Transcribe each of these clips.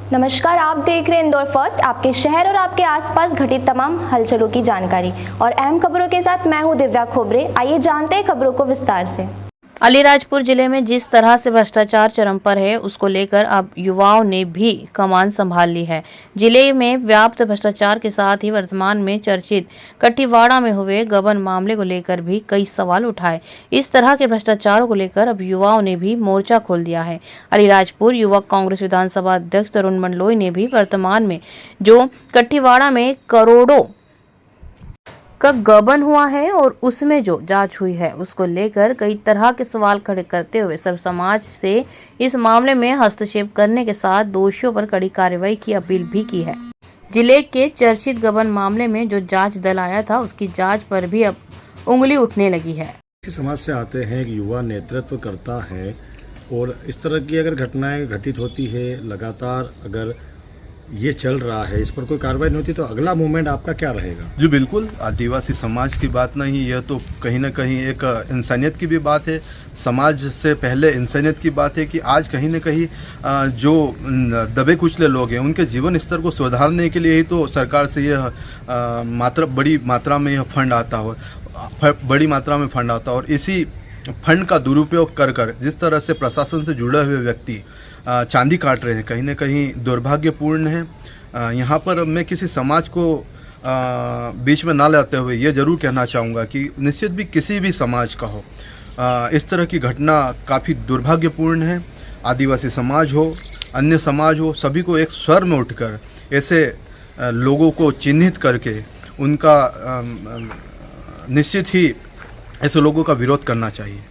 नमस्कार, आप देख रहे हैं इंदौर फर्स्ट, आपके शहर और आपके आसपास घटित तमाम हलचलों की जानकारी और अहम खबरों के साथ मैं हूं दिव्या खोबरे। आइए जानते हैं खबरों को विस्तार से। अलीराजपुर जिले में जिस तरह से भ्रष्टाचार चरम पर है, उसको लेकर अब युवाओं ने भी कमान संभाल ली है। जिले में व्याप्त भ्रष्टाचार के साथ ही वर्तमान में चर्चित कठीवाड़ा में हुए गबन मामले को लेकर भी कई सवाल उठाए। इस तरह के भ्रष्टाचारों को लेकर अब युवाओं ने भी मोर्चा खोल दिया है। अलीराजपुर युवक कांग्रेस विधानसभा अध्यक्ष तरुण मंडलोई ने भी वर्तमान में जो कठीवाड़ा में करोड़ों का गबन हुआ है और उसमें जो जांच हुई है, उसको लेकर कई तरह के सवाल खड़े करते हुए सब समाज से इस मामले में हस्तक्षेप करने के साथ दोषियों पर कड़ी कार्रवाई की अपील भी की है। जिले के चर्चित गबन मामले में जो जांच दल आया था, उसकी जांच पर भी अब उंगली उठने लगी है। समाज से आते हैं, एक युवा नेतृत्व करता है और इस तरह की अगर घटनाएं घटित होती है लगातार, अगर ये चल रहा है, इस पर कोई कार्रवाई नहीं होती, तो अगला मूवमेंट आपका क्या रहेगा? जी बिल्कुल, आदिवासी समाज की बात नहीं, यह तो कहीं ना कहीं एक इंसानियत की भी बात है। समाज से पहले इंसानियत की बात है कि आज कहीं ना कहीं जो दबे कुचले लोग हैं, उनके जीवन स्तर को सुधारने के लिए ही तो सरकार से यह बड़ी मात्रा में यह फंड आता हो, बड़ी मात्रा में फंड आता और इसी फंड का दुरुपयोग कर जिस तरह से प्रशासन से जुड़े हुए व्यक्ति चांदी काट रहे हैं, कहीं ना कहीं दुर्भाग्यपूर्ण है। यहाँ पर मैं किसी समाज को बीच में ना लाते हुए ये ज़रूर कहना चाहूँगा कि निश्चित भी किसी भी समाज का हो, इस तरह की घटना काफ़ी दुर्भाग्यपूर्ण है। आदिवासी समाज हो, अन्य समाज हो, सभी को एक स्वर में उठकर ऐसे लोगों को चिन्हित करके उनका निश्चित ही ऐसे लोगों का विरोध करना चाहिए।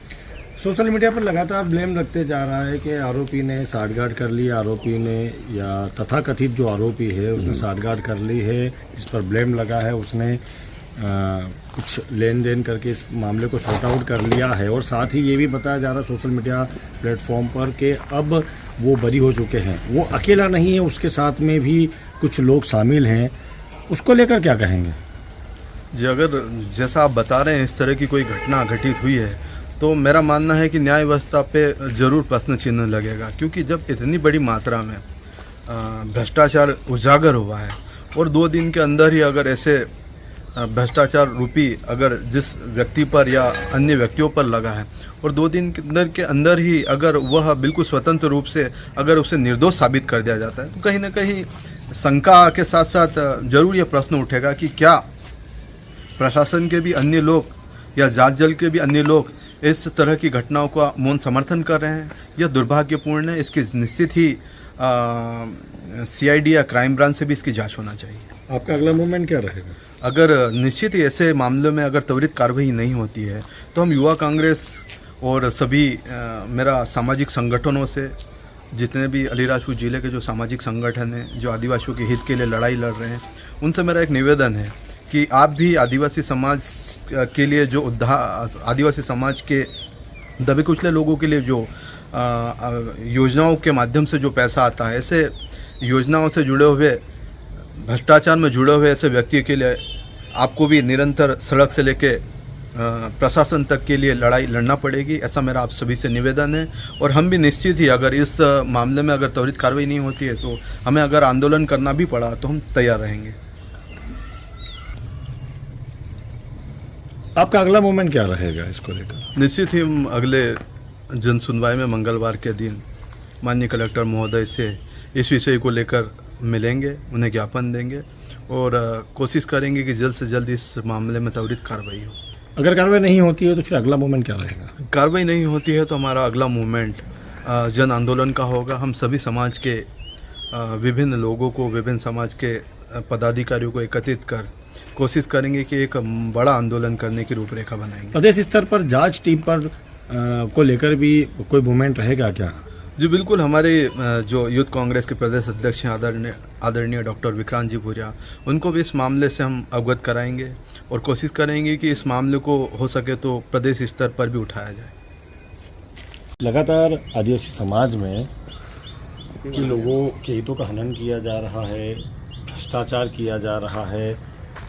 सोशल मीडिया पर लगातार ब्लेम लगते जा रहा है कि आरोपी ने साठगांठ कर ली, आरोपी ने या तथाकथित जो आरोपी है उसने साठगांठ कर ली है, इस पर ब्लेम लगा है, उसने कुछ लेन देन करके इस मामले को सॉर्ट आउट कर लिया है। और साथ ही ये भी बताया जा रहा है सोशल मीडिया प्लेटफॉर्म पर कि अब वो बरी हो चुके हैं, वो अकेला नहीं है, उसके साथ में भी कुछ लोग शामिल हैं। उसको लेकर क्या कहेंगे? जी, अगर जैसा आप बता रहे हैं इस तरह की कोई घटना घटित हुई है, तो मेरा मानना है कि न्याय व्यवस्था पे ज़रूर प्रश्न चिन्ह लगेगा, क्योंकि जब इतनी बड़ी मात्रा में भ्रष्टाचार उजागर हुआ है और 2 दिन के अंदर ही अगर ऐसे भ्रष्टाचार रूपी अगर जिस व्यक्ति पर या अन्य व्यक्तियों पर लगा है और 2 दिन के अंदर ही अगर वह बिल्कुल स्वतंत्र रूप से अगर उसे निर्दोष साबित कर दिया जाता है, तो कहीं ना कहीं शंका के साथ साथ जरूर यह प्रश्न उठेगा कि क्या प्रशासन के भी अन्य लोग या जांच दल के भी अन्य लोग इस तरह की घटनाओं का मौन समर्थन कर रहे हैं। यह दुर्भाग्यपूर्ण है। इसकी निश्चित ही CID या क्राइम ब्रांच से भी इसकी जांच होना चाहिए। आपका अगला मूवमेंट क्या रहेगा? अगर निश्चित ही ऐसे मामलों में अगर त्वरित कार्रवाई नहीं होती है, तो हम युवा कांग्रेस और सभी मेरा सामाजिक संगठनों से, जितने भी अलीराजपुर ज़िले के जो सामाजिक संगठन हैं जो आदिवासियों के हित के लिए लड़ाई लड़ रहे हैं, उनसे मेरा एक निवेदन है कि आप भी आदिवासी समाज के लिए जो आदिवासी समाज के दबे कुचले लोगों के लिए जो योजनाओं के माध्यम से जो पैसा आता है, ऐसे योजनाओं से जुड़े हुए भ्रष्टाचार में जुड़े हुए ऐसे व्यक्ति के लिए आपको भी निरंतर सड़क से लेके प्रशासन तक के लिए लड़ाई लड़ना पड़ेगी। ऐसा मेरा आप सभी से निवेदन है। और हम भी निश्चित ही अगर इस मामले में अगर त्वरित कार्रवाई नहीं होती है, तो हमें अगर आंदोलन करना भी पड़ा तो हम तैयार रहेंगे। आपका अगला मूवमेंट क्या रहेगा इसको लेकर? निश्चित ही हम अगले जन सुनवाई में मंगलवार के दिन माननीय कलेक्टर महोदय से इस विषय को लेकर मिलेंगे, उन्हें ज्ञापन देंगे और कोशिश करेंगे कि जल्द से जल्द इस मामले में त्वरित कार्रवाई हो। अगर कार्रवाई नहीं होती है तो फिर अगला मूवमेंट क्या रहेगा? कार्रवाई नहीं होती है तो हमारा अगला मूवमेंट जन आंदोलन का होगा। हम सभी समाज के विभिन्न लोगों को, विभिन्न समाज के पदाधिकारियों को एकत्रित कर कोशिश करेंगे कि एक बड़ा आंदोलन करने की रूपरेखा बनाएंगे। प्रदेश स्तर पर जांच टीम पर को लेकर भी कोई मूवमेंट रहेगा क्या? जी बिल्कुल, हमारे जो यूथ कांग्रेस के प्रदेश अध्यक्ष हैं आदरणीय डॉक्टर विक्रांत जी भूरिया, उनको भी इस मामले से हम अवगत कराएंगे और कोशिश करेंगे कि इस मामले को हो सके तो प्रदेश स्तर पर भी उठाया जाए। लगातार आदिवासी समाज में कि लोगों के हितों का हनन किया जा रहा है, भ्रष्टाचार किया जा रहा है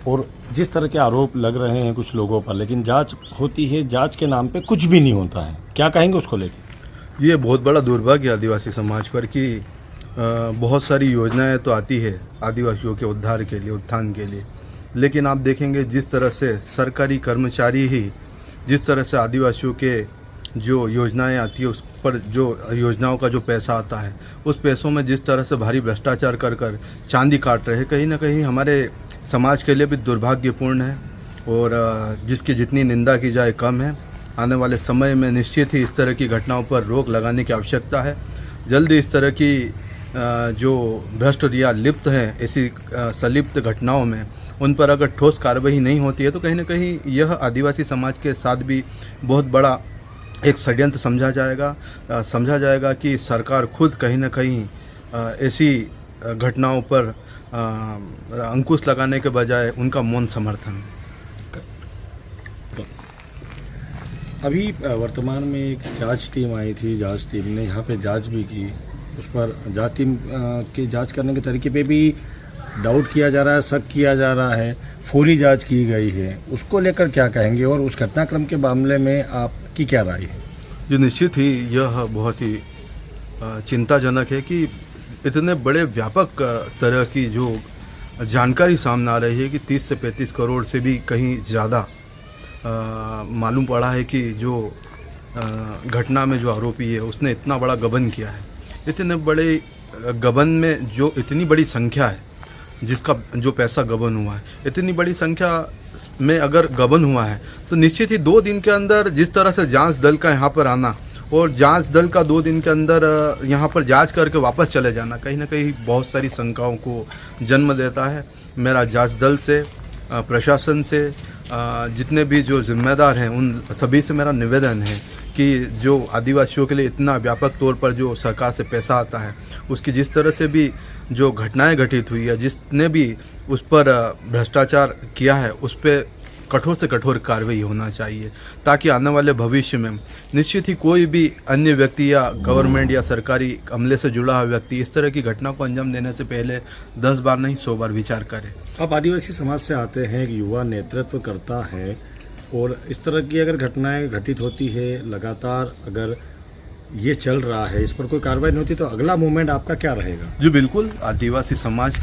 और जिस तरह के आरोप लग रहे हैं कुछ लोगों पर, लेकिन जांच होती है, जांच के नाम पे कुछ भी नहीं होता है। क्या कहेंगे उसको लेकर? ये बहुत बड़ा दुर्भाग्य आदिवासी समाज पर कि बहुत सारी योजनाएं तो आती है आदिवासियों के उद्धार के लिए, उत्थान के लिए, लेकिन आप देखेंगे जिस तरह से सरकारी कर्मचारी ही जिस तरह से आदिवासियों के जो योजनाएं आती है उस पर जो योजनाओं का जो पैसा आता है उस पैसों में जिस तरह से भारी भ्रष्टाचार कर कर चांदी काट रहे हैं, कहीं ना कहीं हमारे समाज के लिए भी दुर्भाग्यपूर्ण है और जिसकी जितनी निंदा की जाए कम है। आने वाले समय में निश्चित ही इस तरह की घटनाओं पर रोक लगाने की आवश्यकता है। जल्दी इस तरह की जो भ्रष्ट या लिप्त हैं ऐसी संलिप्त घटनाओं में उन पर अगर ठोस कार्रवाई नहीं होती है तो कहीं ना कहीं यह आदिवासी समाज के साथ भी बहुत बड़ा एक षड्यंत्र समझा जाएगा कि सरकार खुद कहीं ना कहीं ऐसी घटनाओं पर अंकुश लगाने के बजाय उनका मौन समर्थन। अभी वर्तमान में एक जांच टीम आई थी, जांच टीम ने यहाँ पे जांच भी की, उस पर जांच टीम की जांच करने के तरीके पे भी डाउट किया जा रहा है, शक किया जा रहा है, फौरी जांच की गई है, उसको लेकर क्या कहेंगे और उस घटनाक्रम के मामले में आपकी क्या राय है? जो निश्चित ही यह बहुत ही चिंताजनक है कि इतने बड़े व्यापक तरह की जो जानकारी सामने आ रही है कि 30 से 35 करोड़ से भी कहीं ज़्यादा मालूम पड़ा है कि जो घटना में जो आरोपी है उसने इतना बड़ा गबन किया है। इतने बड़े गबन में जो इतनी बड़ी संख्या है जिसका जो पैसा गबन हुआ है, इतनी बड़ी संख्या में अगर गबन हुआ है तो निश्चित ही 2 दिन के अंदर जिस तरह से जांच दल का यहाँ पर आना और जांच दल का 2 दिन के अंदर यहाँ पर जांच करके वापस चले जाना कहीं ना कहीं बहुत सारी शंकाओं को जन्म देता है। मेरा जांच दल से, प्रशासन से, जितने भी जो जिम्मेदार हैं उन सभी से मेरा निवेदन है कि जो आदिवासियों के लिए इतना व्यापक तौर पर जो सरकार से पैसा आता है उसकी जिस तरह से भी जो घटनाएं घटित हुई है, जिसने भी उस पर भ्रष्टाचार किया है उस पर कठोर से कठोर कार्रवाई होना चाहिए ताकि आने वाले भविष्य में निश्चित ही कोई भी अन्य व्यक्ति या गवर्नमेंट या सरकारी अमले से जुड़ा हुआ व्यक्ति इस तरह की घटना को अंजाम देने से पहले 10 बार नहीं 100 बार विचार करे। आप आदिवासी समाज से आते हैं, एक युवा नेतृत्व करता है और इस तरह की अगर घटनाएं घटित होती है लगातार, अगर ये चल रहा है, इस पर कोई कार्रवाई नहीं होती तो अगला मूवमेंट आपका क्या रहेगा? जी बिल्कुल, आदिवासी समाज